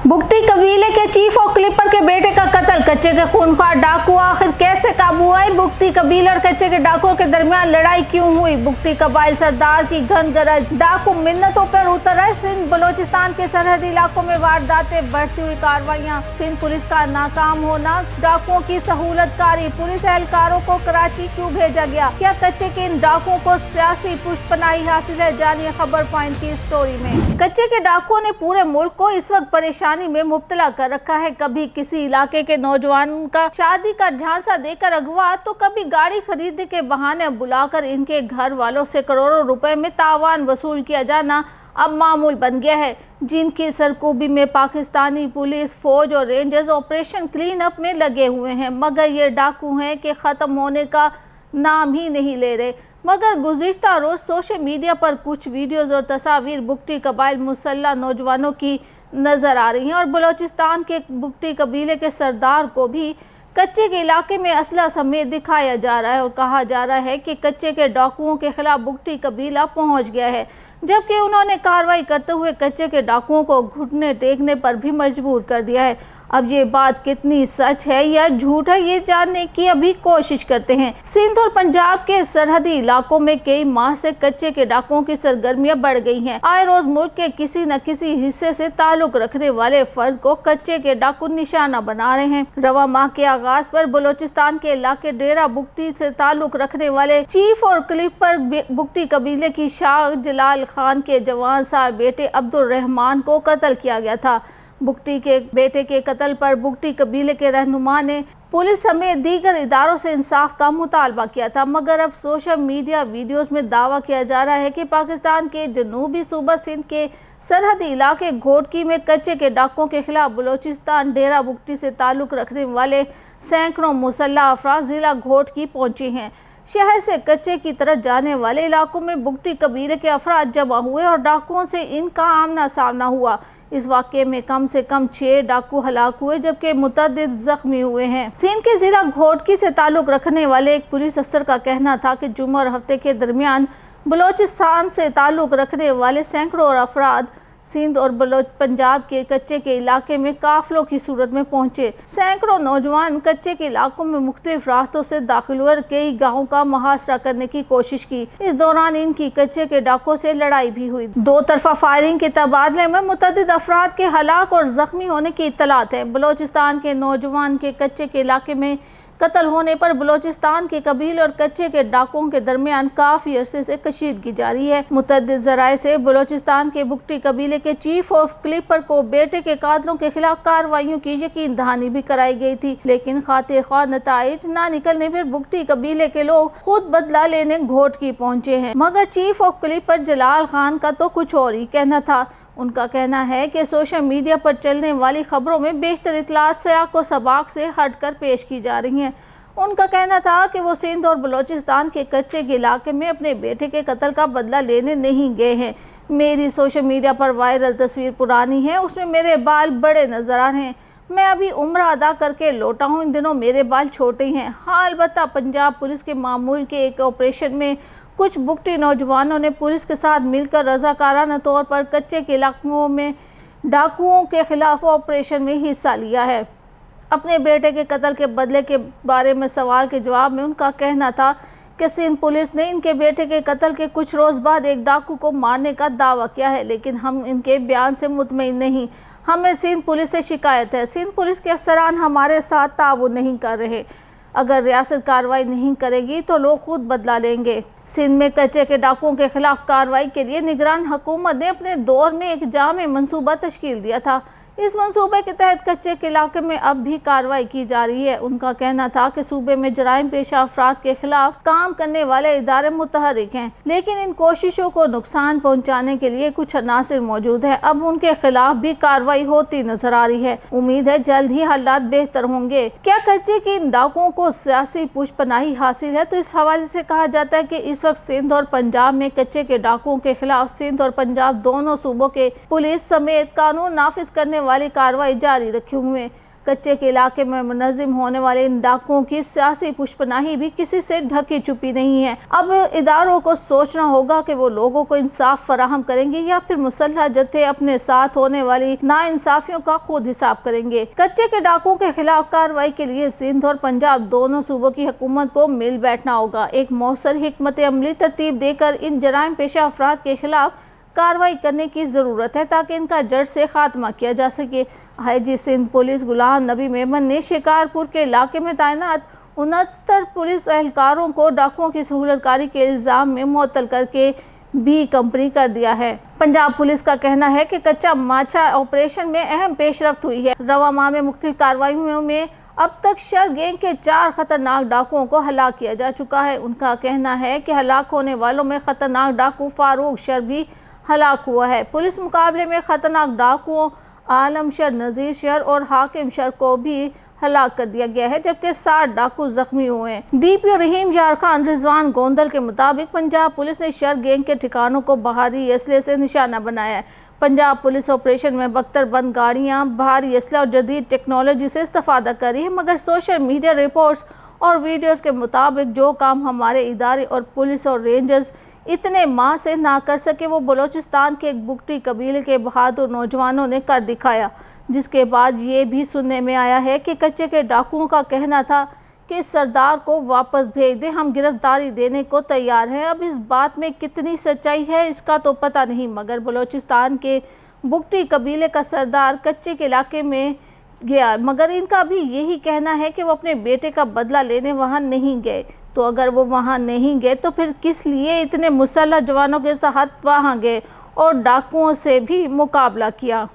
बुगटी कबीले के चीफ और क्लिपर के बेटे का कत्ल, कच्चे के खूंखार डाकू आखिर कैसे काबू आए? बुगटी कबीले और कच्चे के डाकुओं के दरमियान लड़ाई क्यों हुई? बुगटी कबाइल सरदार की घन गरज, डाकू मिन्नतों पर उतर आए। सिंध बलोचिस्तान के सरहदी इलाकों में वारदातें, बढ़ती हुई कार्रवाइयां, सिंध पुलिस का नाकाम होना, डाकुओं की सहूलतकारी, पुलिस एहलकारों को कराची क्यों भेजा गया? क्या कच्चे के इन डाकुओं को सियासी पुष्टपनाही हासिल है? जानिए खबर पॉइंट की स्टोरी में। कच्चे के डाकुओं ने पूरे मुल्क को इस वक्त परेशानी में मुब्तला कर रखा है। कभी किसी इलाके के नौजवान का शादी का झांसा देकर अगवा, तो कभी गाड़ी खरीदने के बहाने बुलाकर इनके घर वालों से करोड़ों रुपए में तावान वसूल किया जाना अब मामूल बन गया है। जिनकी सरकूबी में पाकिस्तानी पुलिस, फौज और रेंजर्स ऑपरेशन क्लीन अप में लगे हुए हैं, मगर ये डाकू हैं कि ख़त्म होने का नाम ही नहीं ले रहे। मगर गुज़िश्ता रोज़ सोशल मीडिया पर कुछ वीडियोज़ और तस्वीर बुगटी कबाइल मुसल्लह नौजवानों की नज़र आ रही हैं और बलोचिस्तान के बुगटी कबीले के सरदार को भी कच्चे के इलाके में असला समेत दिखाया जा रहा है और कहा जा रहा है कि कच्चे के डाकुओं के खिलाफ बुगटी कबीला पहुंच गया है, जबकि उन्होंने कार्रवाई करते हुए कच्चे के डाकुओं को घुटने टेकने पर भी मजबूर कर दिया है। अब ये बात कितनी सच है या झूठ है, ये जानने की अभी कोशिश करते हैं। सिंध और पंजाब के सरहदी इलाकों में कई माह से कच्चे के डाकुओं की सरगर्मियां बढ़ गई हैं। आए रोज मुल्क के किसी न किसी हिस्से से ताल्लुक रखने वाले फर्द को कच्चे के डाकू निशाना बना रहे हैं। रवा माह के आगाज पर बलोचिस्तान के इलाके डेरा बुगटी से ताल्लुक रखने वाले चीफ और क्लिपर बुगटी कबीले की शाह जलाल खान के जवान साहब बेटे अब्दुल रहमान को कत्ल किया गया था। बुगटी के बेटे के कत्ल पर बुगटी कबीले के रहनुमा ने पुलिस समेत दीगर इदारों से इंसाफ का मुतालबा किया था, मगर अब सोशल मीडिया वीडियोस में दावा किया जा रहा है कि पाकिस्तान के जनूबी सूबा सिंध के सरहदी इलाके घोटकी में कच्चे के डाकुओं के खिलाफ बलोचिस्तान डेरा बुगटी से ताल्लुक रखने वाले सैकड़ों मुसल्लह अफराद जिला घोटकी पहुंचे हैं। शहर से कच्चे की तरफ जाने वाले इलाकों में बुगटी कबीले के अफराद जमा हुए और डाकुओं से इनका आमना सामना हुआ। इस वाक़े में कम से कम 6 डाकू हलाक हुए, जबकि मुतअद्दिद जख्मी हुए हैं। सिंध के जिला घोटकी से ताल्लुक रखने वाले एक पुलिस अफसर का कहना था कि जुम्मे और हफ्ते के दरमियान बलोचिस्तान से ताल्लुक रखने वाले सैकड़ों अफराद सिंध और पंजाब के कच्चे के इलाके में काफिलों की सूरत में पहुंचे। सैकड़ों नौजवान कच्चे के इलाकों में मुख्तलिफ रास्तों से दाखिल हुए, कई गांवों का मुहासरा करने की कोशिश की। इस दौरान इनकी कच्चे के डाकुओं से लड़ाई भी हुई। दो तरफा फायरिंग के तबादले में मुतअद्दिद अफराद के हलाक और जख्मी होने की इत्तलात है। बलोचिस्तान के नौजवान के कच्चे के इलाके में कत्ल होने पर बलोचिस्तान के कबीले और कच्चे के डाकुओं के दरमियान काफी अरसे से कशीदगी जारी है। मुतअद्दिद ज़राए से बलोचिस्तान के बुगटी कबीले के चीफ और क्लिपर को बेटे के कातलों के खिलाफ कार्रवाइयों की यकीन दहानी भी कराई गई थी, लेकिन खातिर ख्वाह नताइज ना निकलने पर बुगटी कबीले के लोग खुद बदला लेने घोटकी पहुंचे हैं। मगर चीफ ऑफ क्लिपर जलाल खान का तो कुछ और ही कहना था। उनका कहना है कि सोशल मीडिया पर चलने वाली खबरों में बेशतर इतलात सयाक व सबाक से हटकर पेश की जा रही हैं। उनका कहना था कि वो सिंध और बलोचिस्तान के कच्चे के इलाके में अपने बेटे के कत्ल का बदला लेने नहीं गए हैं। मेरी सोशल मीडिया पर वायरल तस्वीर पुरानी है, उसमें मेरे बाल बड़े नजर आ रहे हैं। मैं अभी उम्र अदा करके लौटा हूँ, इन दिनों मेरे बाल छोटे हैं। हाँ, अलबत्ता पंजाब पुलिस के मामूल के एक ऑपरेशन में कुछ बुगटी नौजवानों ने पुलिस के साथ मिलकर रज़ाकाराना तौर पर कच्चे के इलाकों में डाकुओं के खिलाफ ऑपरेशन में हिस्सा लिया है। अपने बेटे के कत्ल के बदले के बारे में सवाल के जवाब में उनका कहना था कि सिंध पुलिस ने इनके बेटे के कत्ल के कुछ रोज़ बाद एक डाकू को मारने का दावा किया है, लेकिन हम इनके बयान से मुतमईन नहीं। हमें सिंध पुलिस से शिकायत है। सिंध पुलिस के अफसरान हमारे साथ ताउन नहीं कर रहे। अगर रियासत कार्रवाई नहीं करेगी तो लोग खुद बदला लेंगे। सिंध में कच्चे के डाकुओं के खिलाफ कार्रवाई के लिए निगरान हुकूमत ने अपने दौर में एक जामे मंसूबा तश्कील दिया था। इस मंसूबे के तहत कच्चे के इलाके में अब भी कार्रवाई की जा रही है। उनका कहना था कि सूबे में जराइम पेशा अफराद के खिलाफ काम करने वाले इदारे मुतहरिक हैं, लेकिन इन कोशिशों को नुकसान पहुंचाने के लिए कुछ अनासिर मौजूद हैं। अब उनके खिलाफ भी कार्रवाई होती नजर आ रही है। उम्मीद है जल्द ही हालात बेहतर होंगे। क्या कच्चे के इन डाकुओं को सियासी पुष्टपनाही हासिल है? तो इस हवाले से कहा जाता है कि इस वक्त सिंध और पंजाब में कच्चे के डाकुओं के खिलाफ सिंध और पंजाब दोनों सूबों के पुलिस समेत कानून नाफिज करने वाली कार्रवाई जारी रखे हुए। कच्चे के इलाके में मुनज़्ज़म होने वाले इन डाकुओं की सियासी पुष्पनाही भी किसी से ढकी छुपी नहीं है। अब इदारों को सोचना होगा कि वो लोगों को इंसाफ फराहम करेंगे या फिर मुसल्लह जत्थे अपने साथ होने वाली नाइंसाफियों का खुद हिसाब करेंगे। कच्चे के डाकुओं के खिलाफ कार्रवाई के लिए सिंध और पंजाब दोनों सूबों की हुकूमत को मिल बैठना होगा। एक मौसर हिकमत अमली तरतीब देकर इन जराइम पेशा अफराद के खिलाफ कार्रवाई करने की ज़रूरत है ताकि इनका जड़ से खात्मा किया जा सके। IG सिंध पुलिस गुलाम नबी मेमन ने शिकारपुर के इलाके में तैनात 69 पुलिस एहलकारों को डाकुओं की सहूलतकारी के इल्ज़ाम में मुअत्तल करके B कंपनी कर दिया है। पंजाब पुलिस का कहना है कि कच्चा माछा ऑपरेशन में अहम पेशरफ्त हुई है। रवा माह में मुख्तलिफ कार्रवाइयों में अब तक शर गैंग के 4 खतरनाक डाकुओं को हलाक किया जा चुका है। उनका कहना है कि हलाक होने वालों में खतरनाक डाकू फारूक शर भी हलाक हुआ है। पुलिस मुकाबले में खतरनाक डाकुओं आलम शर, नज़ीर शर और हाकिम शर को भी हलाक कर दिया गया है, जबकि 60 डाकू जख्मी हुए हैं। DPO रहीम यार खान रिजवान गोंदल के मुताबिक पंजाब पुलिस ने शर गैंग के ठिकानों को भारी असले से निशाना बनाया है। पंजाब पुलिस ऑपरेशन में बख्तरबंद गाड़ियां, भारी असला और जदीद टेक्नोलॉजी से इस्तेफादा कर रही है, मगर सोशल मीडिया रिपोर्ट्स और वीडियोस के मुताबिक जो काम हमारे इदारे और पुलिस और रेंजर्स इतने माह से ना कर सके वो बलूचिस्तान के एक बुगटी कबीले के बहादुर नौजवानों ने कर दिखाया। जिसके बाद ये भी सुनने में आया है कि कच्चे के डाकुओं का कहना था कि सरदार को वापस भेज दें, हम गिरफ्तारी देने को तैयार हैं। अब इस बात में कितनी सच्चाई है इसका तो पता नहीं, मगर बलूचिस्तान के बुगटी कबीले का सरदार कच्चे के इलाके में गया, मगर इनका भी यही कहना है कि वो अपने बेटे का बदला लेने वहाँ नहीं गए। तो अगर वो वहाँ नहीं गए तो फिर किस लिए इतने मुसल्लह जवानों के साथ वहाँ गए और डाकुओं से भी मुकाबला किया।